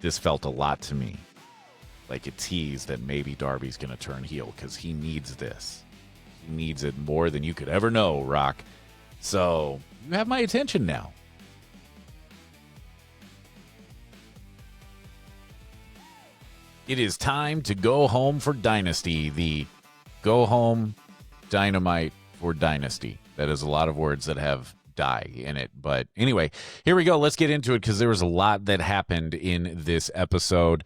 this felt a lot to me like a tease that maybe Darby's going to turn heel because he needs this. He needs it more than you could ever know, Rock. So you have my attention now. It is time to go home for Dynasty. The go home Dynamite for Dynasty. That is a lot of words that have die in it. But anyway, here we go. Let's get into it because there was a lot that happened in this episode.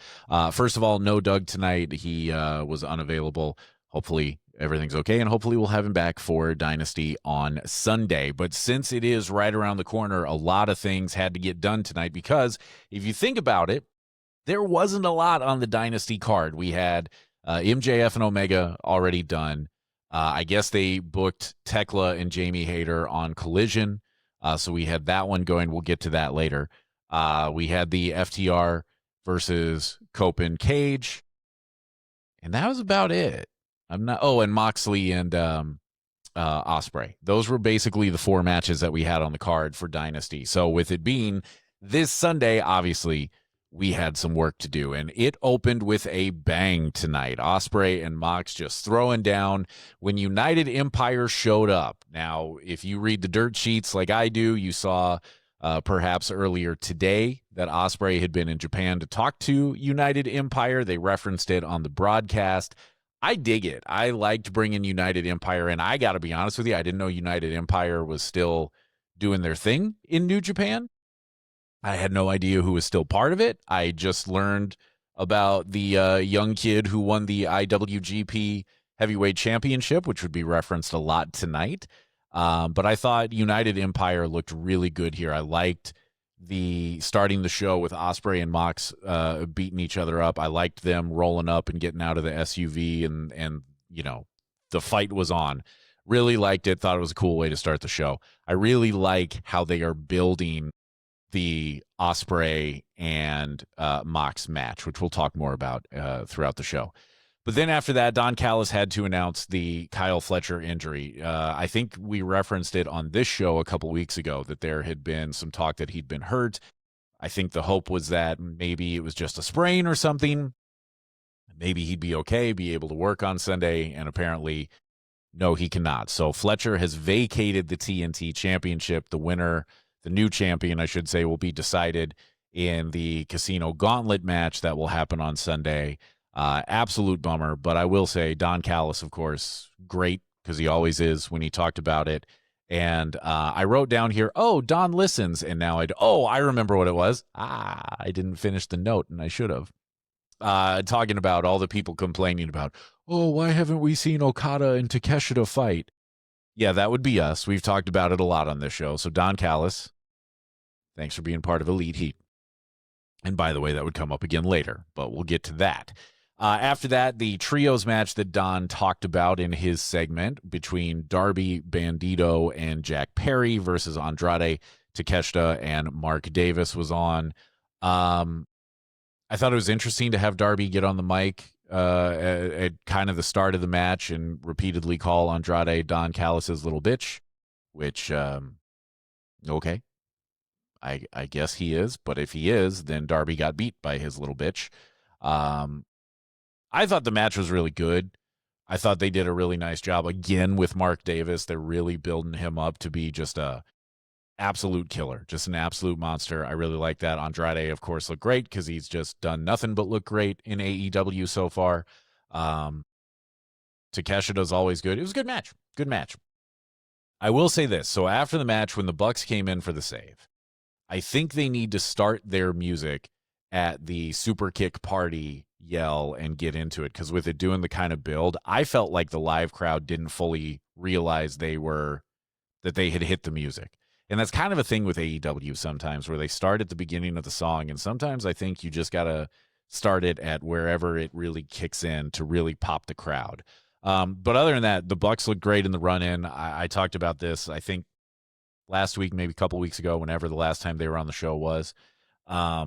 First of all, no Doug tonight. He was unavailable. Hopefully everything's okay, and hopefully we'll have him back for Dynasty on Sunday. But since it is right around the corner, a lot of things had to get done tonight because if you think about it, there wasn't a lot on the Dynasty card. We had MJF and Omega already done. I guess they booked Thekla and Jamie Hayter on Collision. So we had that one going. We'll get to that later. We had the FTR versus Cope and Cage. And that was about it. And Moxley and Ospreay. Those were basically the 4 matches that we had on the card for Dynasty. So with it being this Sunday, obviously, we had some work to do, and it opened with a bang tonight. Ospreay and Mox just throwing down when United Empire showed up. Now, if you read the dirt sheets like I do, you saw perhaps earlier today that Ospreay had been in Japan to talk to United Empire. They referenced it on the broadcast. I dig it. I liked bringing United Empire in. I got to be honest with you, I didn't know United Empire was still doing their thing in New Japan. I had no idea who was still part of it. I just learned about the young kid who won the IWGP Heavyweight Championship, which would be referenced a lot tonight. But I thought United Empire looked really good here. I liked starting the show with Ospreay and Mox beating each other up. I liked them rolling up and getting out of the SUV, and the fight was on. Really liked it. Thought it was a cool way to start the show. I really like how they are building the Ospreay and Mox match, which we'll talk more about throughout the show. But then after that, Don Callis had to announce the Kyle Fletcher injury. I think we referenced it on this show a couple weeks ago that there had been some talk that he'd been hurt. I think the hope was that maybe it was just a sprain or something. Maybe he'd be okay, be able to work on Sunday, and apparently, no, he cannot. So Fletcher has vacated the TNT Championship. The winner, the new champion, I should say, will be decided in the Casino Gauntlet match that will happen on Sunday. Absolute bummer, but I will say Don Callis, of course, great, because he always is when he talked about it. And I wrote down here, Don listens, and now I remember what it was. I didn't finish the note, and I should have. Talking about all the people complaining about, why haven't we seen Okada and Takeshita fight? Yeah, that would be us. We've talked about it a lot on this show. So Don Callis, thanks for being part of Elite Heat. And by the way, that would come up again later, but we'll get to that. After that, the trios match that Don talked about in his segment between Darby, Bandito, and Jack Perry versus Andrade, Takeshita, and Mark Davis was on. I thought it was interesting to have Darby get on the mic at kind of the start of the match and repeatedly call Andrade Don Callis' little bitch, which, okay. I guess he is, but if he is, then Darby got beat by his little bitch. I thought the match was really good. I thought they did a really nice job again with Mark Davis. They're really building him up to be just a absolute killer, just an absolute monster. I really like that. Andrade, of course, looked great because he's just done nothing but look great in AEW so far. Takeshita's always good. It was a good match. Good match. I will say this. So after the match, when the Bucks came in for the save, I think they need to start their music at the super kick party yell and get into it, because with it doing the kind of build, I felt like the live crowd didn't fully realize that they had hit the music. And that's kind of a thing with AEW sometimes, where they start at the beginning of the song, and sometimes I think you just got to start it at wherever it really kicks in to really pop the crowd. But other than that, the Bucks looked great in the run-in. I talked about this, I think, last week, maybe a couple weeks ago, whenever the last time they were on the show was. I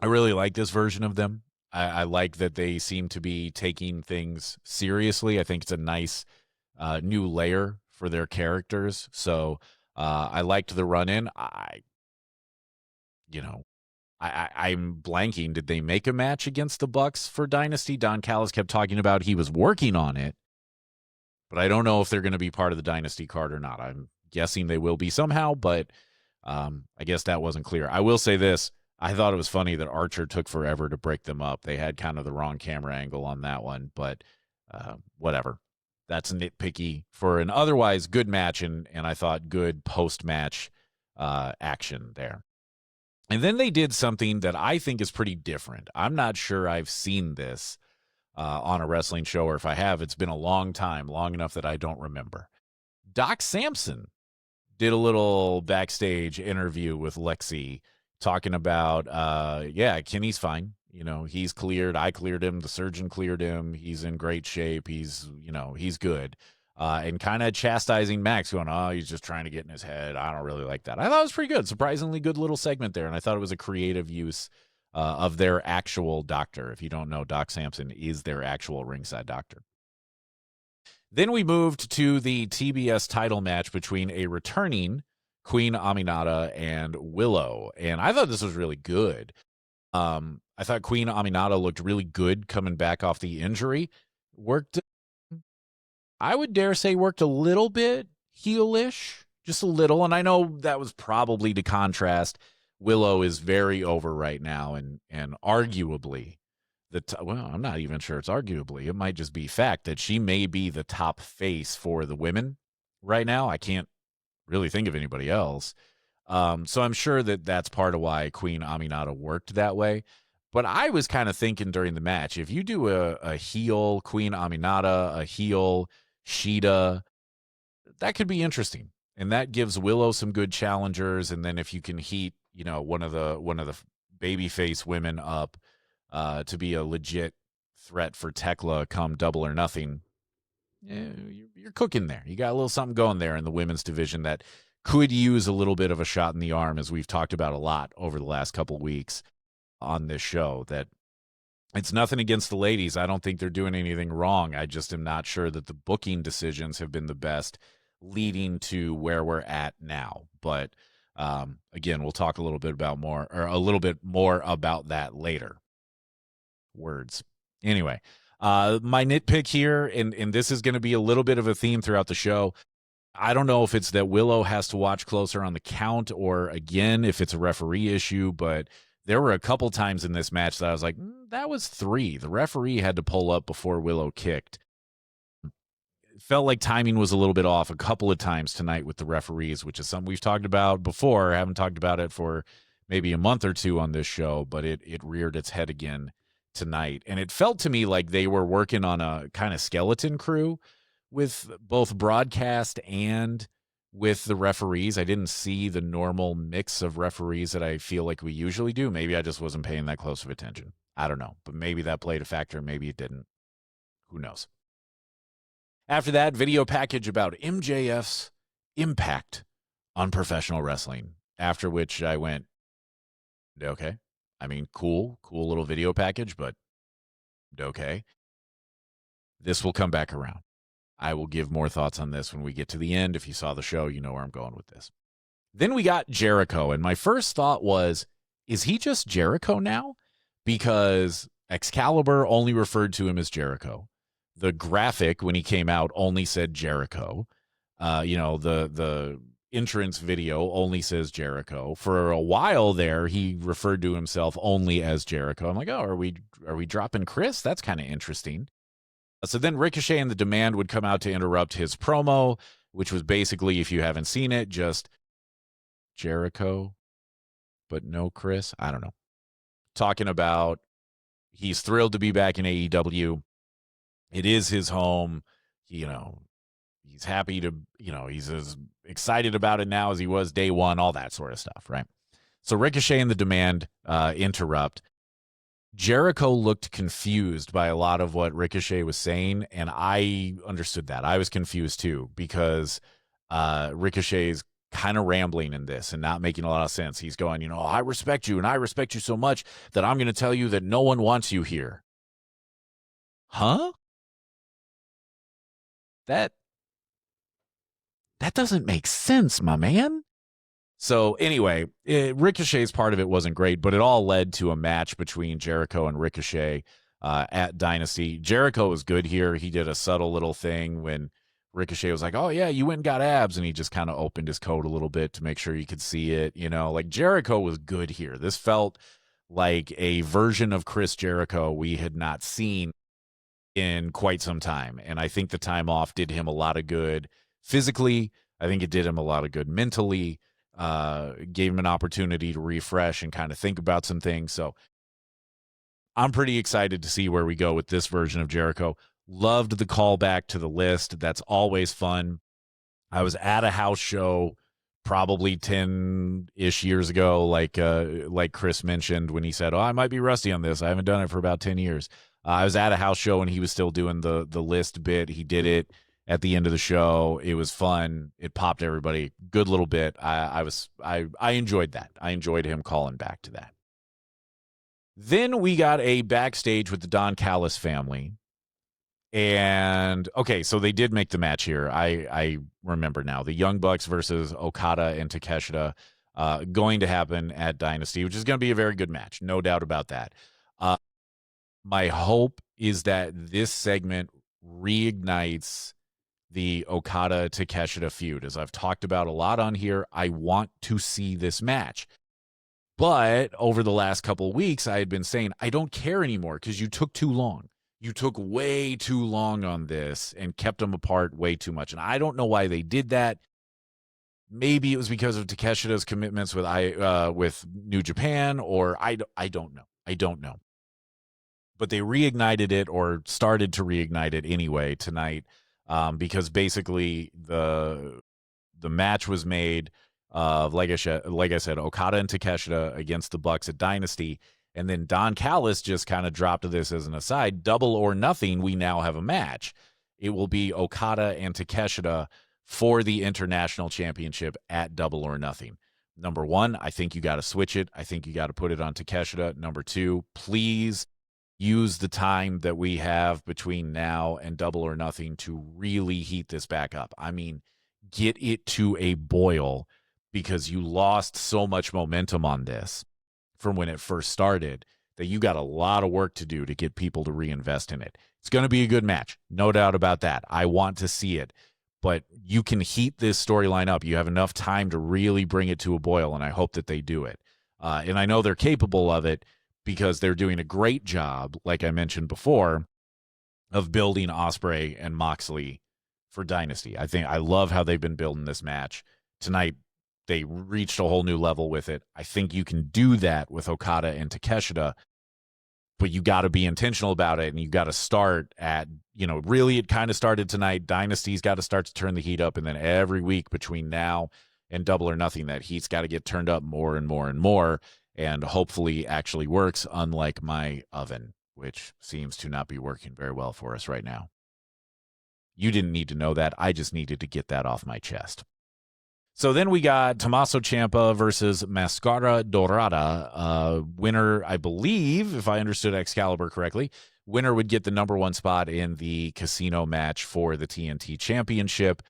really like this version of them. I like that they seem to be taking things seriously. I think it's a nice new layer for their characters. So I liked the run-in. I I'm blanking. Did they make a match against the Bucks for Dynasty? Don Callis kept talking about he was working on it, but I don't know if they're going to be part of the Dynasty card or not. I'm guessing they will be somehow, but I guess that wasn't clear. I will say this. I thought it was funny that Archer took forever to break them up. They had kind of the wrong camera angle on that one, but whatever. That's nitpicky for an otherwise good match, and I thought good post-match action there. And then they did something that I think is pretty different. I'm not sure I've seen this on a wrestling show, or if I have, it's been a long time, long enough that I don't remember. Doc Sampson did a little backstage interview with Lexi talking about, Kenny's fine. He's cleared. I cleared him. The surgeon cleared him. He's in great shape. He's good. And kind of chastising Max, going, oh, he's just trying to get in his head. I don't really like that. I thought it was pretty good. Surprisingly good little segment there. And I thought it was a creative use of their actual doctor. If you don't know, Doc Sampson is their actual ringside doctor. Then we moved to the TBS title match between a returning Queen Aminata and Willow. And I thought this was really good. I thought Queen Aminata looked really good coming back off the injury. I would dare say worked a little bit heelish, just a little. And I know that was probably to contrast. Willow is very over right now, and arguably, I'm not even sure it's arguably. It might just be fact that she may be the top face for the women right now. I can't really think of anybody else. So I'm sure that that's part of why Queen Aminata worked that way. But I was kind of thinking during the match, if you do a heel Queen Aminata, a heel Shida, that could be interesting. And that gives Willow some good challengers. And then if you can heat, one of the babyface women up to be a legit threat for Thekla come Double or Nothing, you're cooking there. You got a little something going there in the women's division that could use a little bit of a shot in the arm, as we've talked about a lot over the last couple weeks on this show. That it's nothing against the ladies. I don't think they're doing anything wrong. I just am not sure that the booking decisions have been the best leading to where we're at now. But again, we'll talk a little bit more about that later. Words. Anyway, my nitpick here, and this is going to be a little bit of a theme throughout the show. I don't know if it's that Willow has to watch closer on the count, or again, if it's a referee issue, but there were a couple times in this match that I was like, that was 3. The referee had to pull up before Willow kicked. It felt like timing was a little bit off a couple of times tonight with the referees, which is something we've talked about before. I haven't talked about it for maybe a month or two on this show, but it reared its head again tonight. And it felt to me like they were working on a kind of skeleton crew with both broadcast and with the referees. I didn't see the normal mix of referees that I feel like we usually do. Maybe I just wasn't paying that close of attention. I don't know, but maybe that played a factor. Maybe it didn't. Who knows? After that, video package about MJF's impact on professional wrestling, after which I went, okay. I mean, cool little video package, but okay. This will come back around. I will give more thoughts on this when we get to the end. If you saw the show, you know where I'm going with this. Then we got Jericho, and my first thought was, is he just Jericho now? Because Excalibur only referred to him as Jericho. The graphic, when he came out, only said Jericho. The entrance video only says Jericho. For a while there, he referred to himself only as Jericho. I'm like, oh, are we dropping Chris? That's kind of interesting. So then Ricochet and The Demand would come out to interrupt his promo, which was basically, if you haven't seen it, just Jericho, but no Chris. I don't know. Talking about he's thrilled to be back in AEW. It is his home. He's happy to, he's as excited about it now as he was day one, all that sort of stuff, right? So Ricochet and The Demand interrupt. Jericho looked confused by a lot of what Ricochet was saying, and I understood that. I was confused too, because Ricochet's kind of rambling in this and not making a lot of sense. He's going, I respect you, and I respect you so much that I'm going to tell you that no one wants you here. Huh? That doesn't make sense, my man. So anyway, Ricochet's part of it wasn't great, but it all led to a match between Jericho and Ricochet at Dynasty. Jericho was good here. He did a subtle little thing when Ricochet was like, "Oh yeah, you went and got abs," and he just kind of opened his coat a little bit to make sure you could see it. Like Jericho was good here. This felt like a version of Chris Jericho we had not seen in quite some time, and I think the time off did him a lot of good physically. I think it did him a lot of good mentally. Gave him an opportunity to refresh and kind of think about some things. So I'm pretty excited to see where we go with this version of Jericho. Loved the callback to the list. That's always fun. I was at a house show probably 10-ish years ago, like Chris mentioned when he said, "Oh, I might be rusty on this. I haven't done it for about 10 years." I was at a house show and he was still doing the list bit. He did it at the end of the show. It was fun. It popped everybody. Good little bit. I enjoyed that. I enjoyed him calling back to that. Then we got a backstage with the Don Callis family. And okay, so they did make the match here. I remember now. The Young Bucks versus Okada and Takeshita going to happen at Dynasty, which is going to be a very good match. No doubt about that. My hope is that this segment reignites the Okada Takeshita feud. As I've talked about a lot on here, I want to see this match. But over the last couple of weeks, I had been saying, I don't care anymore because you took too long. You took way too long on this and kept them apart way too much. And I don't know why they did that. Maybe it was because of Takeshita's commitments with New Japan, or I don't know. I don't know. But they reignited it, or started to reignite it anyway tonight, because basically the match was made like I said, Okada and Takeshita against the Bucks at Dynasty. And then Don Callis just kind of dropped this as an aside. Double or nothing, we now have a match. It will be Okada and Takeshita for the International Championship at Double or Nothing. Number one, I think you got to switch it. I think you got to put it on Takeshita. Number two, please use the time that we have between now and Double or Nothing to really heat this back up. I mean, get it to a boil, because you lost so much momentum on this from when it first started that you got a lot of work to do to get people to reinvest in it. It's going to be a good match. No doubt about that. I want to see it. But you can heat this storyline up. You have enough time to really bring it to a boil, and I hope that they do it. And I know they're capable of it because they're doing a great job, like I mentioned before, of building Ospreay and Moxley for Dynasty. I love how they've been building this match. Tonight, they reached a whole new level with it. I think you can do that with Okada and Takeshita, but you got to be intentional about it, and you got to start at, really it kind of started tonight. Dynasty's got to start to turn the heat up, and then every week between now and Double or Nothing, that heat's got to get turned up more and more and more, and hopefully actually works, unlike my oven, which seems to not be working very well for us right now. You didn't need to know that. I just needed to get that off my chest. So then we got Tommaso Ciampa versus Mascara Dorada. Winner, I believe, if I understood Excalibur correctly, winner would get the number one spot in the casino match for the TNT Championship.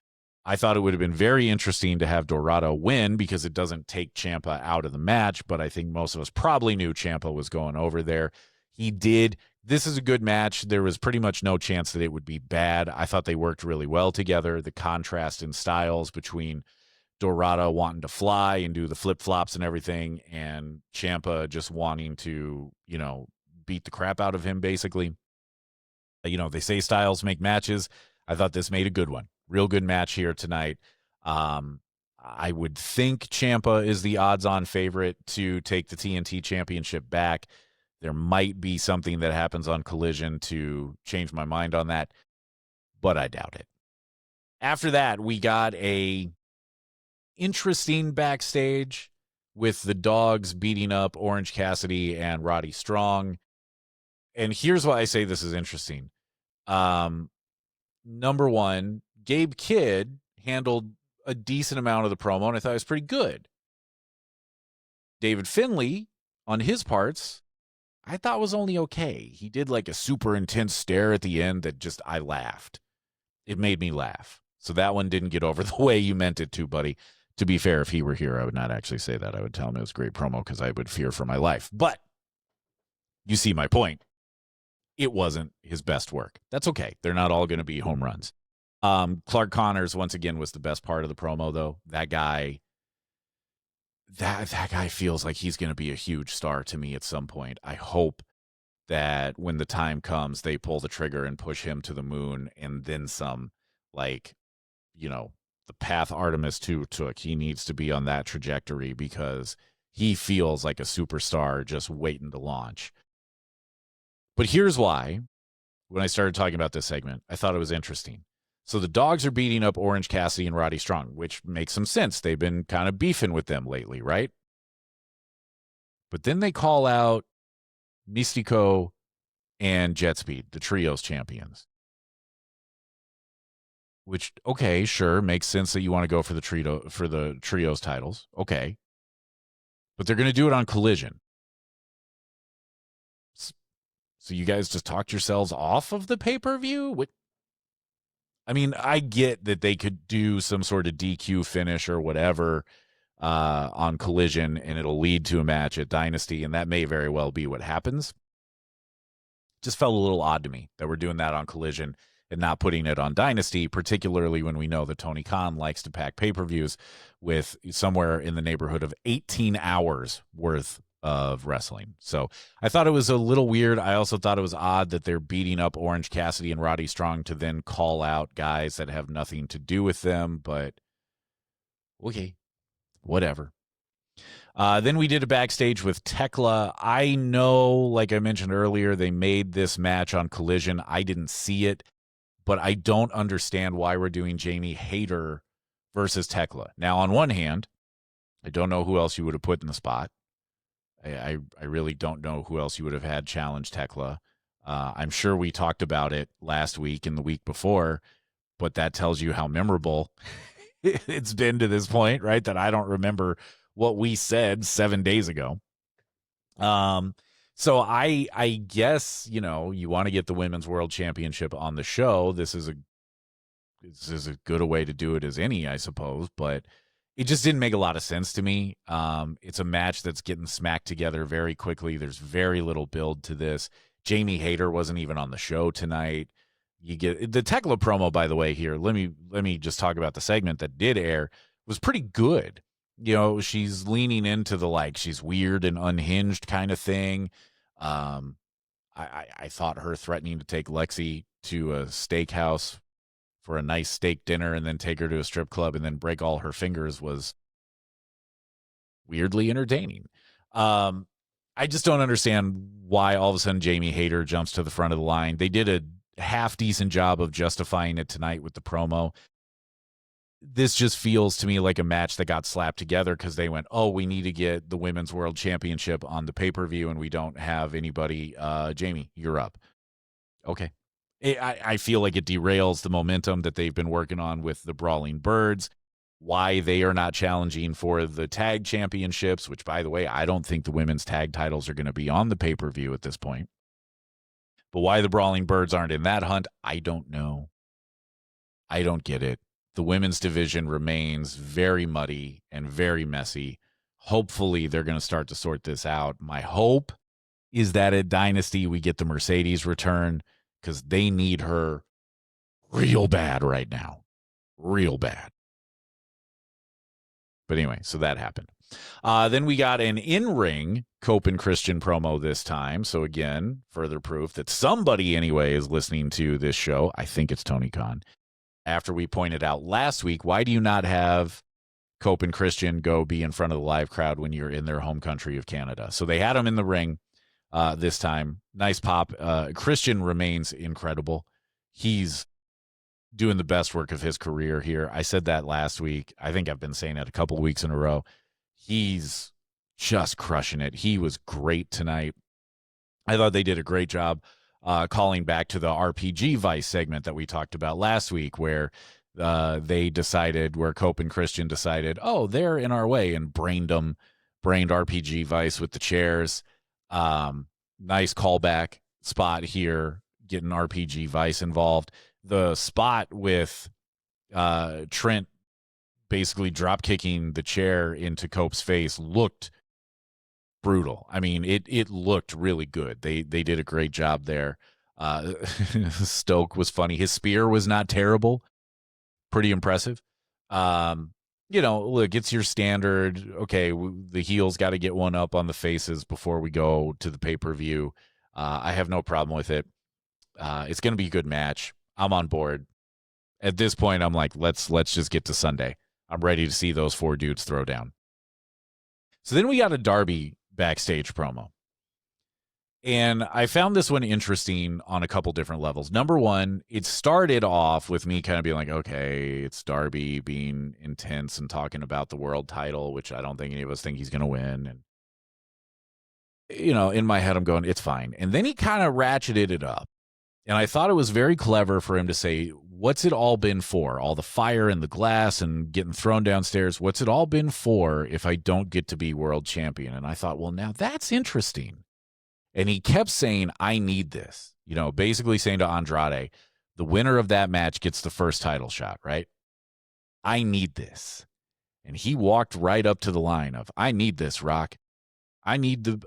I thought it would have been very interesting to have Dorada win because it doesn't take Ciampa out of the match, but I think most of us probably knew Ciampa was going over there. He did. This is a good match. There was pretty much no chance that it would be bad. I thought they worked really well together. The contrast in styles between Dorada wanting to fly and do the flip-flops and everything, and Ciampa just wanting to, beat the crap out of him, basically. They say styles make matches. I thought this made a good one. Real good match here tonight. I would think Ciampa is the odds-on favorite to take the TNT Championship back. There might be something that happens on Collision to change my mind on that, but I doubt it. After that, we got a interesting backstage with the Dogs beating up Orange Cassidy and Roddy Strong. And here's why I say this is interesting. Number one, Gabe Kidd handled a decent amount of the promo, and I thought it was pretty good. David Finlay, on his parts, I thought was only okay. He did like a super intense stare at the end that I laughed. It made me laugh. So that one didn't get over the way you meant it to, buddy. To be fair, if he were here, I would not actually say that. I would tell him it was a great promo because I would fear for my life. But you see my point. It wasn't his best work. That's okay. They're not all going to be home runs. Clark Connors, once again, was the best part of the promo, though. That guy feels like he's going to be a huge star to me at some point. I hope that when the time comes, they pull the trigger and push him to the moon and then some. Like, you know, the path Artemis 2 took. He needs to be on that trajectory because he feels like a superstar just waiting to launch. But here's why, when I started talking about this segment, I thought it was interesting. So the Dogs are beating up Orange Cassidy and Roddy Strong, which makes some sense. They've been kind of beefing with them lately, right? But then they call out Mystico and Jetspeed, the Trios champions. Which, okay, sure, makes sense that you want to go for the Trios titles. Okay. But they're going to do it on Collision. So you guys just talked yourselves off of the pay-per-view? I mean, I get that they could do some sort of DQ finish or whatever on Collision, and it'll lead to a match at Dynasty, and that may very well be what happens. Just felt a little odd to me that we're doing that on Collision and not putting it on Dynasty, particularly when we know that Tony Khan likes to pack pay-per-views with somewhere in the neighborhood of 18 hours worth of wrestling. So I thought it was a little weird. I also thought it was odd that they're beating up Orange Cassidy and Roddy Strong to then call out guys that have nothing to do with them, but okay, whatever. Then we did a backstage with Thekla. I know, like I mentioned earlier, they made this match on Collision. I didn't see it, but I don't understand why we're doing Jamie Hayter versus Thekla. Now, on one hand, I don't know who else you would have put in the spot. I really don't know who else you would have had challenge Thekla. I'm sure we talked about it last week and the week before, but that tells you how memorable it's been to this point, right? That I don't remember what we said 7 days ago. So I guess, you know, you want to get the Women's World Championship on the show. This is as good a way to do it as any, I suppose, but it just didn't make a lot of sense to me. It's a match that's getting smacked together very quickly. There's very little build to this. Jamie Hayter wasn't even on the show tonight. You get the Thekla promo, by the way, here. Let me just talk about the segment that did air. Was pretty good. You know, she's leaning into the, like, she's weird and unhinged kind of thing. I thought her threatening to take Lexi to a steakhouse for a nice steak dinner and then take her to a strip club and then break all her fingers was weirdly entertaining. I just don't understand why all of a sudden Jamie Hayter jumps to the front of the line. They did a half-decent job of justifying it tonight with the promo. This just feels to me like a match that got slapped together because they went, oh, we need to get the Women's World Championship on the pay-per-view and we don't have anybody. Jamie, you're up. Okay. I feel like it derails the momentum that they've been working on with the Brawling Birds, why they are not challenging for the tag championships, which, by the way, I don't think the women's tag titles are going to be on the pay-per-view at this point. But why the Brawling Birds aren't in that hunt, I don't know. I don't get it. The women's division remains very muddy and very messy. Hopefully, they're going to start to sort this out. My hope is that at Dynasty, we get the Mercedes return, because they need her real bad right now. Real bad. But anyway, so that happened. Then we got an in-ring Cope and Christian promo this time. So again, further proof that somebody anyway is listening to this show. I think it's Tony Khan. After we pointed out last week, why do you not have Cope and Christian go be in front of the live crowd when you're in their home country of Canada? So they had them in the ring. This time, nice pop. Christian remains incredible. He's doing the best work of his career here. I said that last week. I think I've been saying it a couple of weeks in a row. He's just crushing it. He was great tonight. I thought they did a great job calling back to the RPG Vice segment that we talked about last week, where where Cope and Christian decided, oh, they're in our way, and brained RPG Vice with the chairs. Nice callback spot here, getting RPG Vice involved. The spot with Trent basically drop kicking the chair into Cope's face looked brutal. I mean, it looked really good. They did a great job there. Stoke was funny. His spear was not terrible. Pretty impressive. Look, it's your standard. Okay, the heels got to get one up on the faces before we go to the pay-per-view. I have no problem with it. It's going to be a good match. I'm on board. At this point, I'm like, let's just get to Sunday. I'm ready to see those 4 dudes throw down. So then we got a Darby backstage promo. And I found this one interesting on a couple different levels. Number one, it started off with me kind of being like, okay, it's Darby being intense and talking about the world title, which I don't think any of us think he's going to win. And, in my head, I'm going, it's fine. And then he kind of ratcheted it up. And I thought it was very clever for him to say, what's it all been for? All the fire and the glass and getting thrown downstairs. What's it all been for if I don't get to be world champion? And I thought, well, now that's interesting. And he kept saying, I need this, basically saying to Andrade, the winner of that match gets the first title shot, right? I need this. And he walked right up to the line of, I need this, Rock. I need to,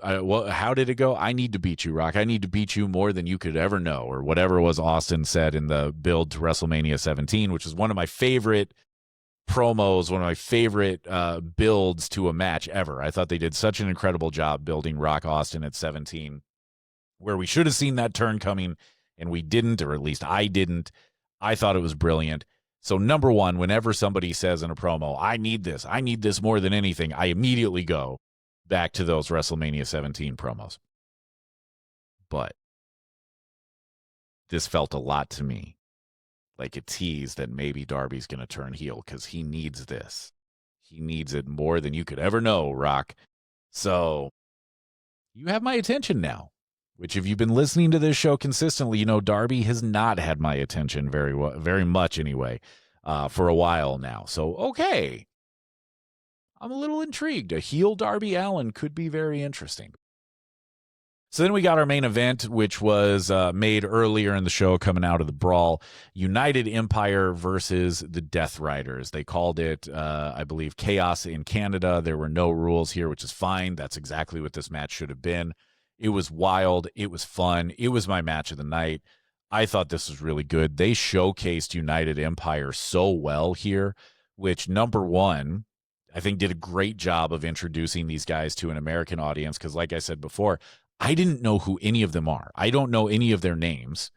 how did it go? I need to beat you, Rock. I need to beat you more than you could ever know, or whatever was Austin said in the build to WrestleMania 17, which is one of my favorite promos, one of my favorite builds to a match ever. I thought they did such an incredible job building Rock Austin at 17, where we should have seen that turn coming, and we didn't, or at least I didn't. I thought it was brilliant. So number one, whenever somebody says in a promo, I need this more than anything, I immediately go back to those WrestleMania 17 promos. But this felt a lot to me like a tease that maybe Darby's going to turn heel because he needs this. He needs it more than you could ever know, Rock. So you have my attention now, which if you've been listening to this show consistently, Darby has not had my attention very much anyway, for a while now. So, okay. I'm a little intrigued. A heel Darby Allin could be very interesting. So then we got our main event, which was made earlier in the show coming out of the Brawl. United Empire versus the Death Riders. They called it, I believe, Chaos in Canada. There were no rules here, which is fine. That's exactly what this match should have been. It was wild. It was fun. It was my match of the night. I thought this was really good. They showcased United Empire so well here, which, number one, I think did a great job of introducing these guys to an American audience because, like I said before, I didn't know who any of them are. I don't know any of their names,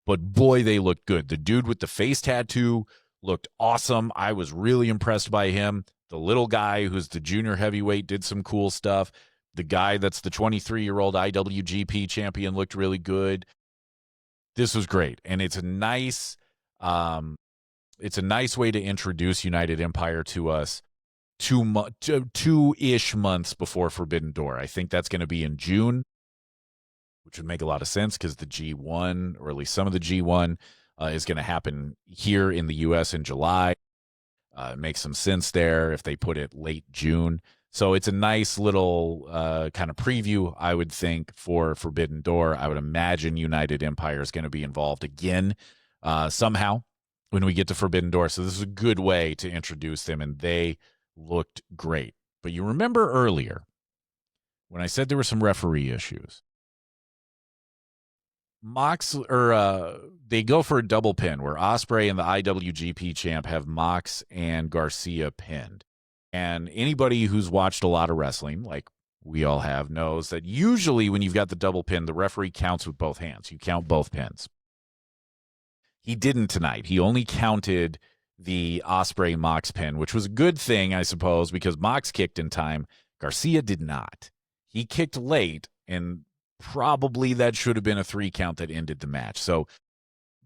but boy, they looked good. The dude with the face tattoo looked awesome. I was really impressed by him. The little guy who's the junior heavyweight did some cool stuff. The guy that's the 23-year-old IWGP champion looked really good. This was great, and it's a nice way to introduce United Empire to us. 2-ish months before Forbidden Door. I think that's going to be in June, which would make a lot of sense because the G1, or at least some of the G1, is going to happen here in the U.S. in July. It makes some sense there if they put it late June. So it's a nice little kind of preview, I would think, for Forbidden Door. I would imagine United Empire is going to be involved again somehow when we get to Forbidden Door. So this is a good way to introduce them, and they looked great. But you remember earlier when I said there were some referee issues. They go for a double pin where Ospreay and the IWGP champ have Mox and Garcia pinned. And anybody who's watched a lot of wrestling, like we all have, knows that usually when you've got the double pin, the referee counts with both hands. You count both pins. He didn't tonight. He only counted the Ospreay Mox pin, which was a good thing, I suppose, because Mox kicked in time. Garcia did not. He kicked late, and probably that should have been a 3 count that ended the match. So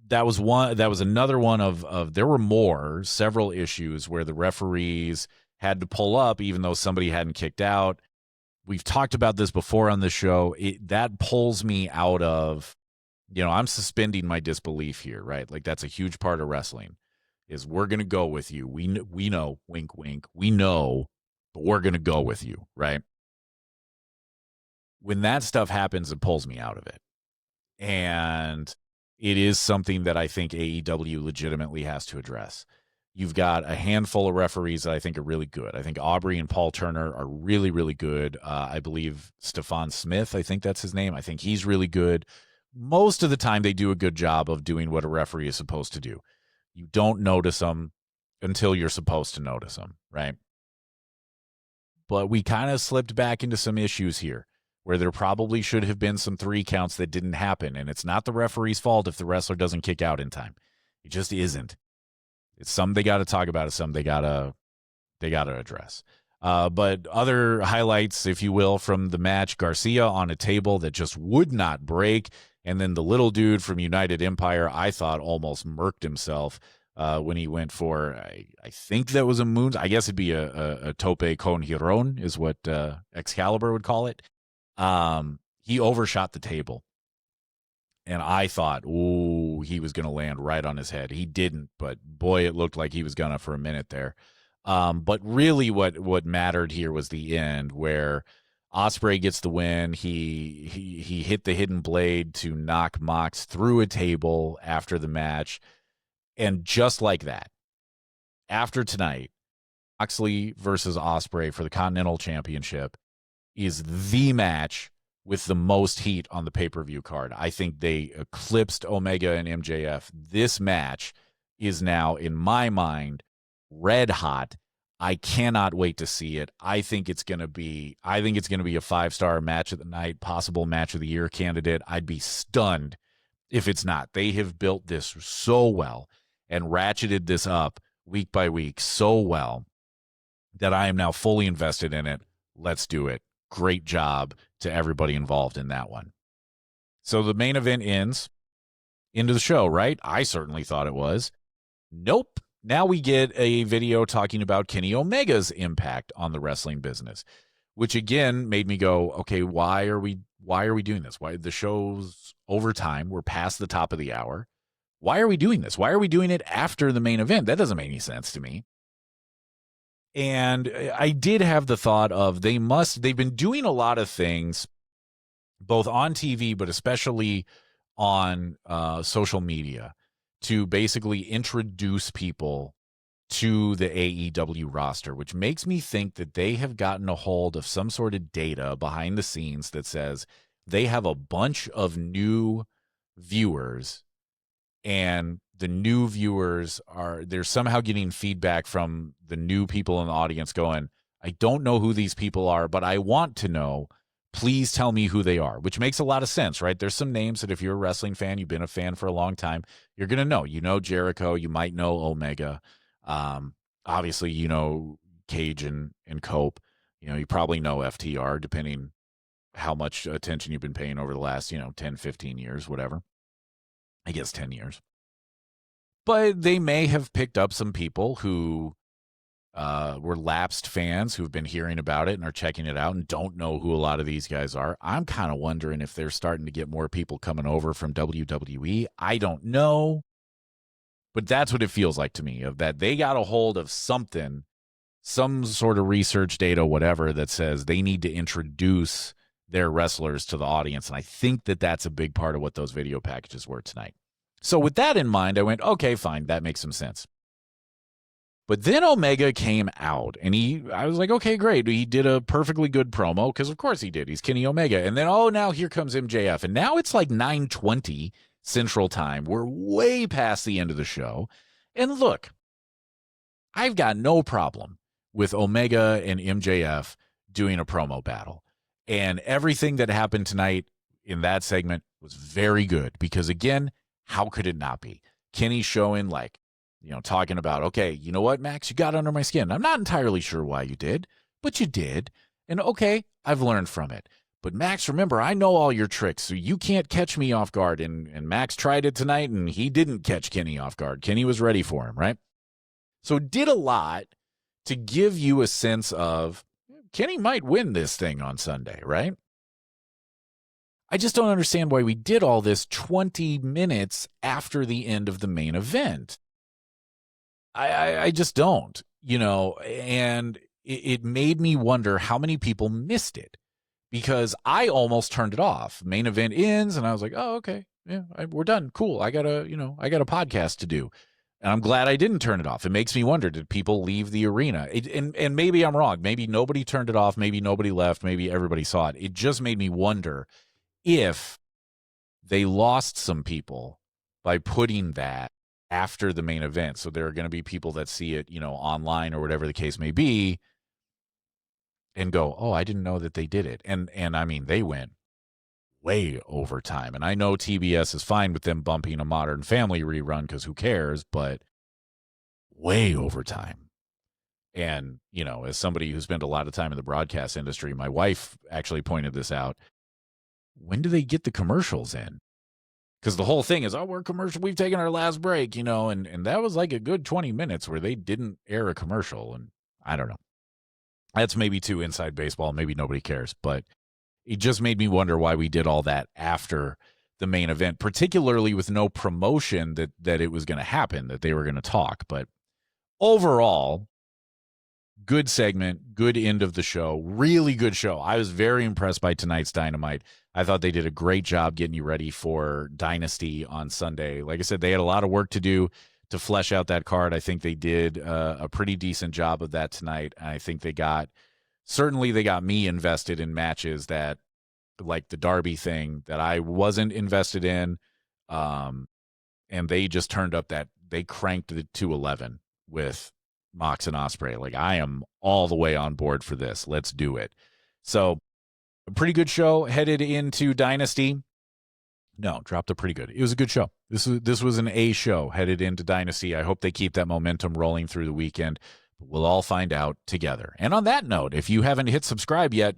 that was another one of there were several issues where the referees had to pull up even though somebody hadn't kicked out. We've talked about this before on the show. That pulls me out of, I'm suspending my disbelief here, right? Like that's a huge part of wrestling. Is we're going to go with you. We know, wink, wink. We know, but we're going to go with you, right? When that stuff happens, it pulls me out of it. And it is something that I think AEW legitimately has to address. You've got a handful of referees that I think are really good. I think Aubrey and Paul Turner are really, really good. I believe Stefan Smith, I think that's his name. I think he's really good. Most of the time, they do a good job of doing what a referee is supposed to do. You don't notice them until you're supposed to notice them, right? But we kind of slipped back into some issues here where there probably should have been some 3 counts that didn't happen. And it's not the referee's fault if the wrestler doesn't kick out in time. It just isn't. It's something they got to talk about. It's something they gotta address. But other highlights, if you will, from the match: Garcia on a table that just would not break, and then the little dude from United Empire, I thought almost murked himself when he went for, I think that was a moon. I guess it'd be a tope con giron is what Excalibur would call it. He overshot the table. And I thought, ooh, he was going to land right on his head. He didn't, but boy, it looked like he was going to for a minute there. But really what mattered here was the end where Ospreay gets the win. He hit the hidden blade to knock Mox through a table after the match. And just like that, after tonight, Moxley versus Ospreay for the Continental Championship is the match with the most heat on the pay-per-view card. I think they eclipsed Omega and MJF. This match is now, in my mind, red hot. I cannot wait to see it. I think it's going to be a 5-star match of the night, possible match of the year candidate. I'd be stunned if it's not. They have built this so well and ratcheted this up week by week so well that I am now fully invested in it. Let's do it. Great job to everybody involved in that one. So the main event ends. Into the show, right? I certainly thought it was. Nope. Now we get a video talking about Kenny Omega's impact on the wrestling business, which again made me go, okay, why are we doing this? Why the show's over time? We're past the top of the hour. Why are we doing this? Why are we doing it after the main event? That doesn't make any sense to me. And I did have the thought of they've been doing a lot of things, both on TV, but especially on social media, to basically introduce people to the AEW roster, which makes me think that they have gotten a hold of some sort of data behind the scenes that says they have a bunch of new viewers, and the new viewers they're somehow getting feedback from the new people in the audience going, I don't know who these people are, but I want to know. Please tell me who they are, which makes a lot of sense, right? There's some names that if you're a wrestling fan, you've been a fan for a long time, you're going to know. You know Jericho, you might know Omega. Obviously, you know Cage and Cope. You know, you probably know FTR, depending how much attention you've been paying over the last, 10, 15 years, whatever. I guess 10 years. But they may have picked up some people who were lapsed fans who've been hearing about it and are checking it out and don't know who a lot of these guys are. I'm kind of wondering if they're starting to get more people coming over from WWE. I don't know. But that's what it feels like to me, of that they got a hold of something, some sort of research data, whatever, that says they need to introduce their wrestlers to the audience. And I think that that's a big part of what those video packages were tonight. So with that in mind, I went, okay, fine, that makes some sense. But then Omega came out, and I was like, okay, great. He did a perfectly good promo, because of course he did. He's Kenny Omega. And then, now here comes MJF. And now it's like 9:20 Central Time. We're way past the end of the show. And look, I've got no problem with Omega and MJF doing a promo battle. And everything that happened tonight in that segment was very good, because, again, how could it not be? Kenny showing, talking about, okay, you know what, Max, you got under my skin. I'm not entirely sure why you did, but you did. And okay, I've learned from it. But Max, remember, I know all your tricks, so you can't catch me off guard. And Max tried it tonight, and he didn't catch Kenny off guard. Kenny was ready for him, right? So it did a lot to give you a sense of Kenny might win this thing on Sunday, right? I just don't understand why we did all this 20 minutes after the end of the main event. I just don't, and it made me wonder how many people missed it, because I almost turned it off. Main event ends, and I was like, oh, okay, yeah, we're done. Cool. I got a podcast to do. And I'm glad I didn't turn it off. It makes me wonder, did people leave the arena? And maybe I'm wrong. Maybe nobody turned it off. Maybe nobody left. Maybe everybody saw it. It just made me wonder if they lost some people by putting that after the main event. So there are going to be people that see it, online or whatever the case may be and go, oh, I didn't know that they did it. And I mean, they went way over time. And I know TBS is fine with them bumping a Modern Family rerun because who cares, but way over time. And, as somebody who spent a lot of time in the broadcast industry, my wife actually pointed this out. When do they get the commercials in? Because the whole thing is, we're commercial. We've taken our last break, and that was like a good 20 minutes where they didn't air a commercial. And I don't know. That's maybe too inside baseball. Maybe nobody cares. But it just made me wonder why we did all that after the main event, particularly with no promotion that it was going to happen, that they were going to talk. But overall, good segment, good end of the show, really good show. I was very impressed by tonight's Dynamite. I thought they did a great job getting you ready for Dynasty on Sunday. Like I said, they had a lot of work to do to flesh out that card. I think they did a pretty decent job of that tonight. I think they got me invested in matches that, like the Darby thing, that I wasn't invested in. And they just turned up they cranked it to 11 with Mox and Ospreay. Like, I am all the way on board for this. Let's do it. So, a pretty good show headed into Dynasty. No, dropped a pretty good. It was a good show. This was an A show headed into Dynasty. I hope they keep that momentum rolling through the weekend. We'll all find out together. And on that note, if you haven't hit subscribe yet,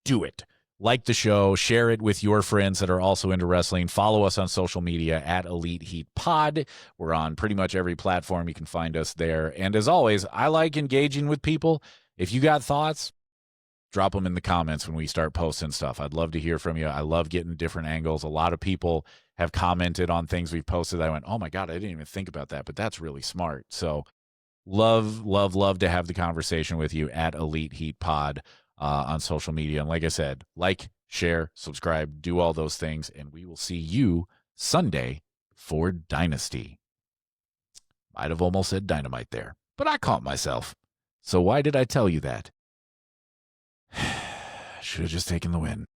do it. Like the show, share it with your friends that are also into wrestling. Follow us on social media at Elite Heat Pod. We're on pretty much every platform. You can find us there. And as always, I like engaging with people. If you got thoughts, drop them in the comments when we start posting stuff. I'd love to hear from you. I love getting different angles. A lot of people have commented on things we've posted. I went, oh my God, I didn't even think about that, but that's really smart. So love to have the conversation with you at Elite Heat Pod on social media. And like I said, like, share, subscribe, do all those things. And we will see you Sunday for Dynasty. Might have almost said Dynamite there, but I caught myself. So why did I tell you that? Should have just taken the win.